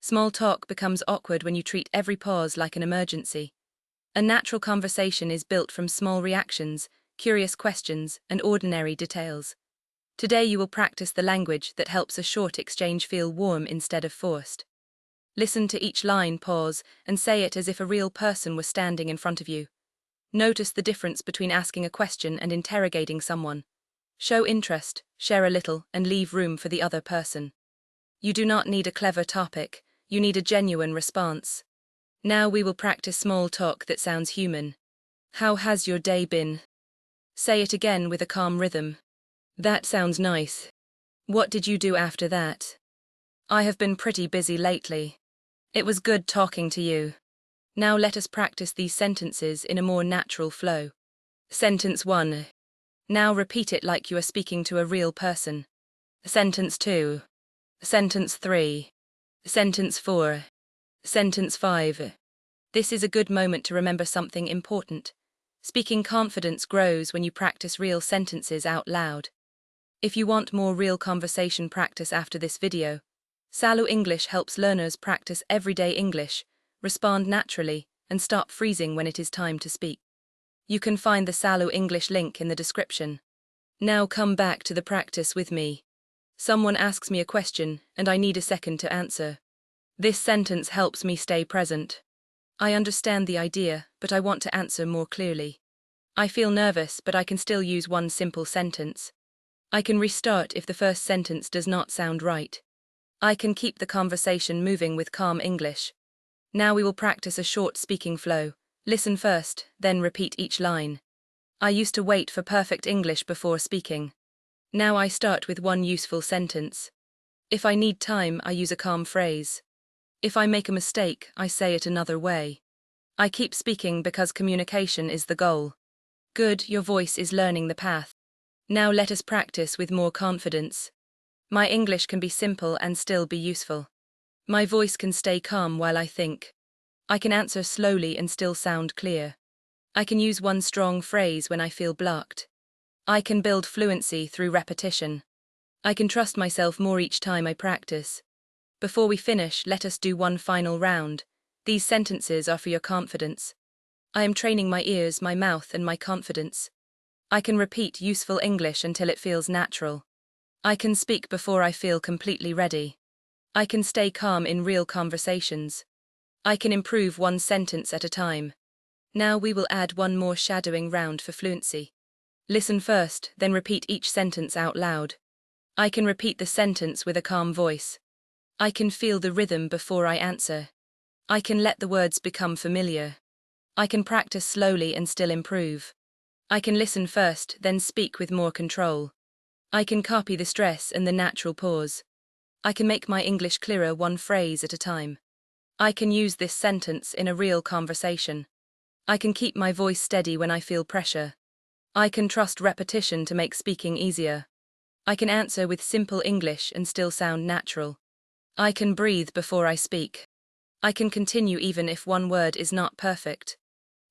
Small talk becomes awkward when you treat every pause like an emergency. A natural conversation is built from small reactions, curious questions, and ordinary details. Today you will practice the language that helps a short exchange feel warm instead of forced. Listen to each line, pause, and say it as if a real person were standing in front of you. Notice the difference between asking a question and interrogating someone. Show interest, share a little, and leave room for the other person. You do not need a clever topic, you need a genuine response. Now we will practice small talk that sounds human. How has your day been? Say it again with a calm rhythm. That sounds nice. What did you do after that? I have been pretty busy lately. It was good talking to you. Now let us practice these sentences in a more natural flow. Sentence 1. Now repeat it like you are speaking to a real person. Sentence 2. Sentence 3. Sentence 4. Sentence 5. This is a good moment to remember something important. Speaking confidence grows when you practice real sentences out loud. If you want more real conversation practice after this video, Saloo English helps learners practice everyday English, respond naturally, and stop freezing when it is time to speak. You can find the Saloo English link in the description. Now come back to the practice with me. Someone asks me a question, and I need a second to answer. This sentence helps me stay present. I understand the idea, but I want to answer more clearly. I feel nervous, but I can still use one simple sentence. I can restart if the first sentence does not sound right. I can keep the conversation moving with calm English. Now we will practice a short speaking flow. Listen first, then repeat each line. I used to wait for perfect English before speaking. Now I start with one useful sentence. If I need time, I use a calm phrase. If I make a mistake, I say it another way. I keep speaking because communication is the goal. Good, your voice is learning the path. Now let us practice with more confidence. My English can be simple and still be useful. My voice can stay calm while I think. I can answer slowly and still sound clear. I can use one strong phrase when I feel blocked. I can build fluency through repetition. I can trust myself more each time I practice. Before we finish, let us do one final round. These sentences are for your confidence. I am training my ears, my mouth, and my confidence. I can repeat useful English until it feels natural. I can speak before I feel completely ready. I can stay calm in real conversations. I can improve one sentence at a time. Now we will add one more shadowing round for fluency. Listen first, then repeat each sentence out loud. I can repeat the sentence with a calm voice. I can feel the rhythm before I answer. I can let the words become familiar. I can practice slowly and still improve. I can listen first, then speak with more control. I can copy the stress and the natural pause. I can make my English clearer one phrase at a time. I can use this sentence in a real conversation. I can keep my voice steady when I feel pressure. I can trust repetition to make speaking easier. I can answer with simple English and still sound natural. I can breathe before I speak. I can continue even if one word is not perfect.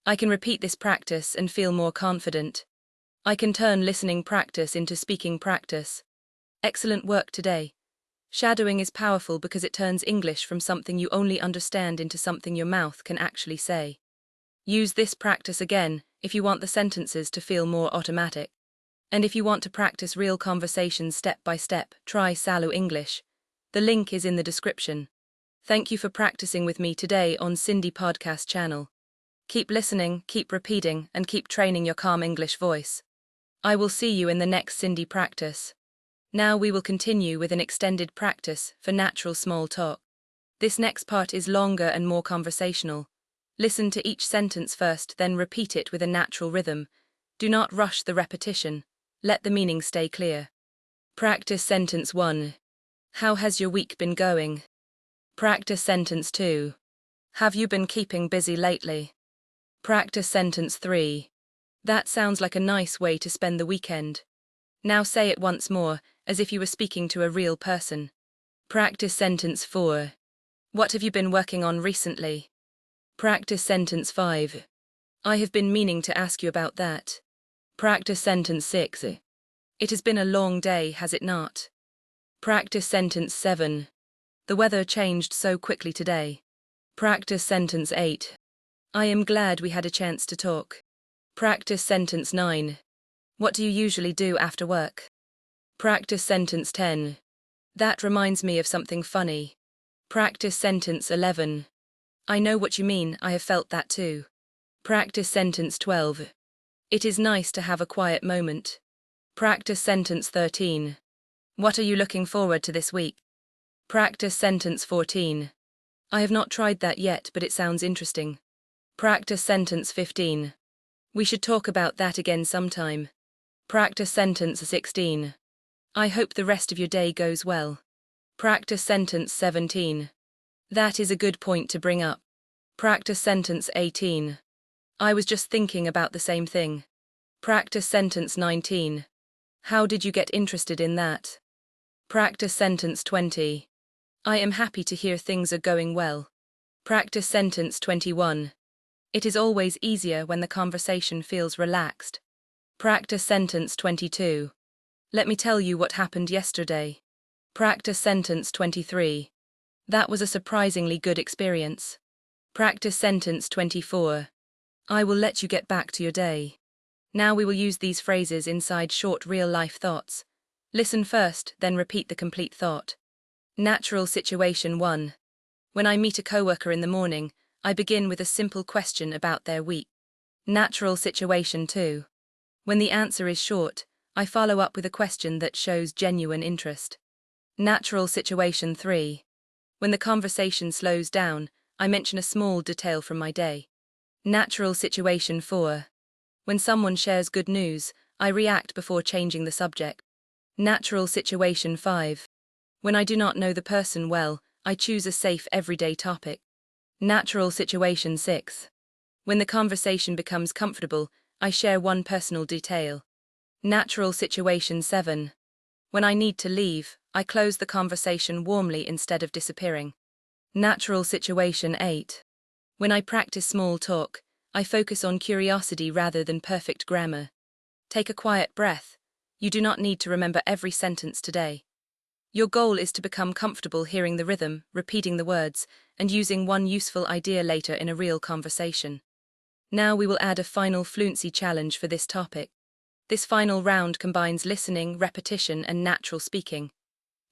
I can repeat this practice and feel more confident. I can turn listening practice into speaking practice. Excellent work today. Shadowing is powerful because it turns English from something you only understand into something your mouth can actually say. Use this practice again if you want the sentences to feel more automatic. And if you want to practice real conversations step by step, try Saloo English. The link is in the description. Thank you for practicing with me today on Cindy Podcast channel. Keep listening, keep repeating, and keep training your calm English voice. I will see you in the next Cindy practice. Now we will continue with an extended practice for natural small talk. This next part is longer and more conversational. Listen to each sentence first, then repeat it with a natural rhythm. Do not rush the repetition. Let the meaning stay clear. Practice sentence 1. How has your week been going? Practice sentence 2. Have you been keeping busy lately? Practice sentence 3. That sounds like a nice way to spend the weekend. Now say it once more, as if you were speaking to a real person. Practice sentence 4. What have you been working on recently? Practice sentence 5. I have been meaning to ask you about that. Practice sentence 6. It has been a long day, has it not? Practice sentence 7. The weather changed so quickly today. Practice sentence 8. I am glad we had a chance to talk. Practice sentence 9. What do you usually do after work? Practice sentence 10. That reminds me of something funny. Practice sentence 11. I know what you mean, I have felt that too. Practice sentence 12. It is nice to have a quiet moment. Practice sentence 13. What are you looking forward to this week? Practice sentence 14. I have not tried that yet, but it sounds interesting. Practice sentence 15. We should talk about that again sometime. Practice sentence 16. I hope the rest of your day goes well. Practice sentence 17. That is a good point to bring up. Practice sentence 18. I was just thinking about the same thing. Practice sentence 19. How did you get interested in that? Practice sentence 20. I am happy to hear things are going well. Practice sentence 21. It is always easier when the conversation feels relaxed. Practice sentence 22. Let me tell you what happened yesterday. Practice sentence 23. That was a surprisingly good experience. Practice sentence 24. I will let you get back to your day. Now we will use these phrases inside short real-life thoughts. Listen first, then repeat the complete thought. Natural situation 1. When I meet a coworker in the morning, I begin with a simple question about their week. Natural situation 2. When the answer is short, I follow up with a question that shows genuine interest. Natural situation 3. When the conversation slows down, I mention a small detail from my day. Natural situation 4. When someone shares good news, I react before changing the subject. Natural situation 5. When I do not know the person well, I choose a safe everyday topic. Natural situation 6. When the conversation becomes comfortable, I share one personal detail. Natural situation 7. When I need to leave, I close the conversation warmly instead of disappearing. Natural situation 8. When I practice small talk, I focus on curiosity rather than perfect grammar. Take a quiet breath. You do not need to remember every sentence today. Your goal is to become comfortable hearing the rhythm, repeating the words, and using one useful idea later in a real conversation. Now we will add a final fluency challenge for this topic. This final round combines listening, repetition, and natural speaking.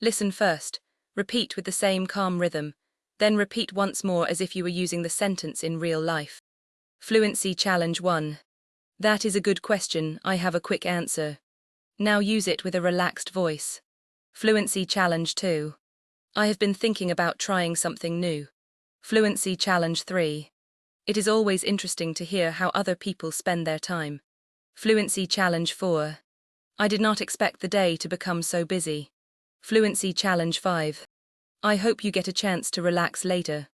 Listen first, repeat with the same calm rhythm, then repeat once more as if you were using the sentence in real life. Fluency Challenge 1. That is a good question, I have a quick answer. Now use it with a relaxed voice. Fluency Challenge 2. I have been thinking about trying something new. Fluency Challenge 3. It is always interesting to hear how other people spend their time. Fluency Challenge 4. I did not expect the day to become so busy. Fluency Challenge 5. I hope you get a chance to relax later.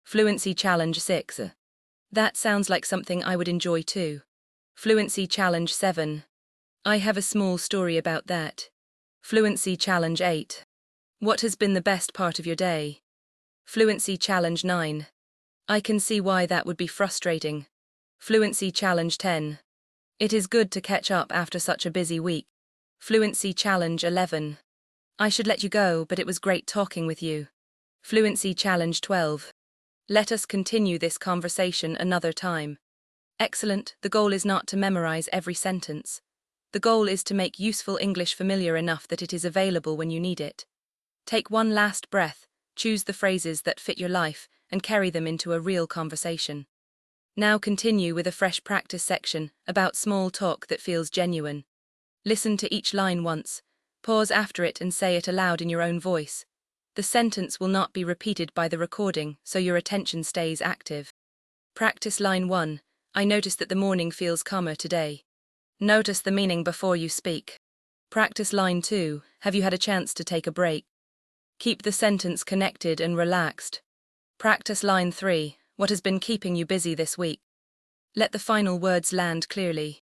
Fluency Challenge 6. That sounds like something I would enjoy too. Fluency Challenge 7. I have a small story about that. Fluency Challenge 8. What has been the best part of your day? Fluency Challenge 9. I can see why that would be frustrating. Fluency Challenge 10. It is good to catch up after such a busy week. Fluency Challenge 11. I should let you go, but it was great talking with you. Fluency Challenge 12. Let us continue this conversation another time. Excellent, the goal is not to memorize every sentence. The goal is to make useful English familiar enough that it is available when you need it. Take one last breath, choose the phrases that fit your life, and carry them into a real conversation. Now continue with a fresh practice section about small talk that feels genuine. Listen to each line once, pause after it and say it aloud in your own voice. The sentence will not be repeated by the recording, so your attention stays active. Practice line 1. I notice that the morning feels calmer today. Notice the meaning before you speak. Practice line 2. Have you had a chance to take a break? Keep the sentence connected and relaxed. Practice line 3. What has been keeping you busy this week? Let the final words land clearly.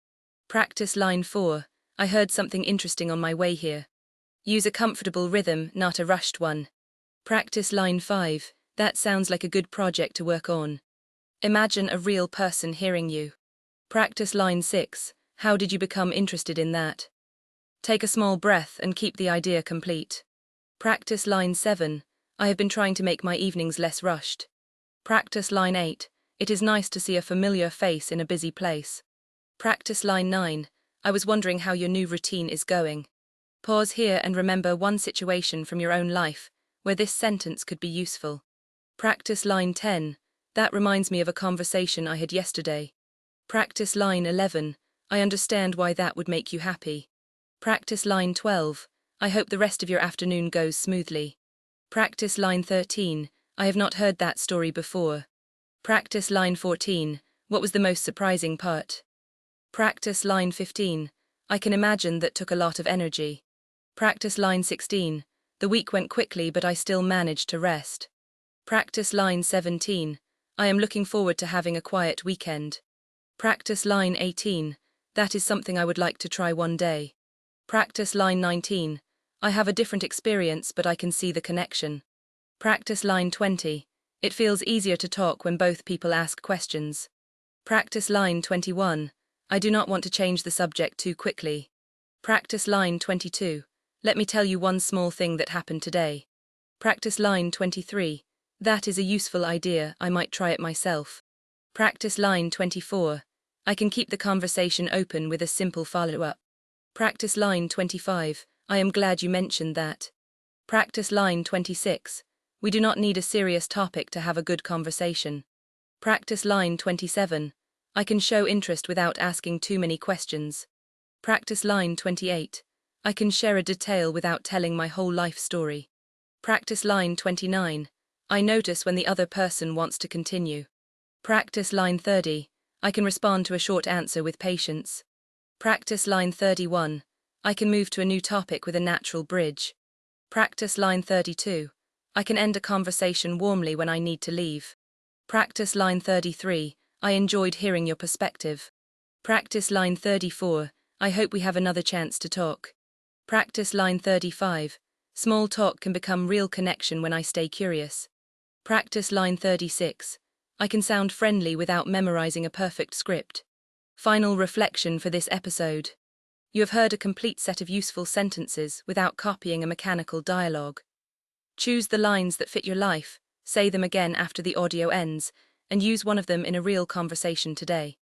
Practice line 4. I heard something interesting on my way here. Use a comfortable rhythm, not a rushed one. Practice line 5. That sounds like a good project to work on. Imagine a real person hearing you. Practice line 6. How did you become interested in that? Take a small breath and keep the idea complete. Practice line 7. I have been trying to make my evenings less rushed. Practice line 8. It is nice to see a familiar face in a busy place. Practice line 9. I was wondering how your new routine is going. Pause here and remember one situation from your own life where this sentence could be useful. Practice line 10. That reminds me of a conversation I had yesterday. Practice line 11. I understand why that would make you happy. Practice line 12. I hope the rest of your afternoon goes smoothly. Practice line 13. I have not heard that story before. Practice line 14. What was the most surprising part? Practice line 15. I can imagine that took a lot of energy. Practice line 16. The week went quickly but I still managed to rest. Practice line 17. I am looking forward to having a quiet weekend. Practice line 18. That is something I would like to try one day. Practice line 19. I have a different experience but I can see the connection. Practice line 20. It feels easier to talk when both people ask questions. Practice line 21. I do not want to change the subject too quickly. Practice line 22. Let me tell you one small thing that happened today. Practice line 23. That is a useful idea, I might try it myself. Practice line 24. I can keep the conversation open with a simple follow-up. Practice line 25. I am glad you mentioned that. Practice line 26. We do not need a serious topic to have a good conversation. Practice line 27. I can show interest without asking too many questions. Practice line 28. I can share a detail without telling my whole life story. Practice line 29. I notice when the other person wants to continue. Practice line 30. I can respond to a short answer with patience. Practice line 31. I can move to a new topic with a natural bridge. Practice line 32. I can end a conversation warmly when I need to leave. Practice line 33. I enjoyed hearing your perspective. Practice line 34. I hope we have another chance to talk. Practice line 35. Small talk can become real connection when I stay curious. Practice line 36. I can sound friendly without memorizing a perfect script. Final reflection for this episode. You have heard a complete set of useful sentences without copying a mechanical dialogue. Choose the lines that fit your life, say them again after the audio ends, and use one of them in a real conversation today.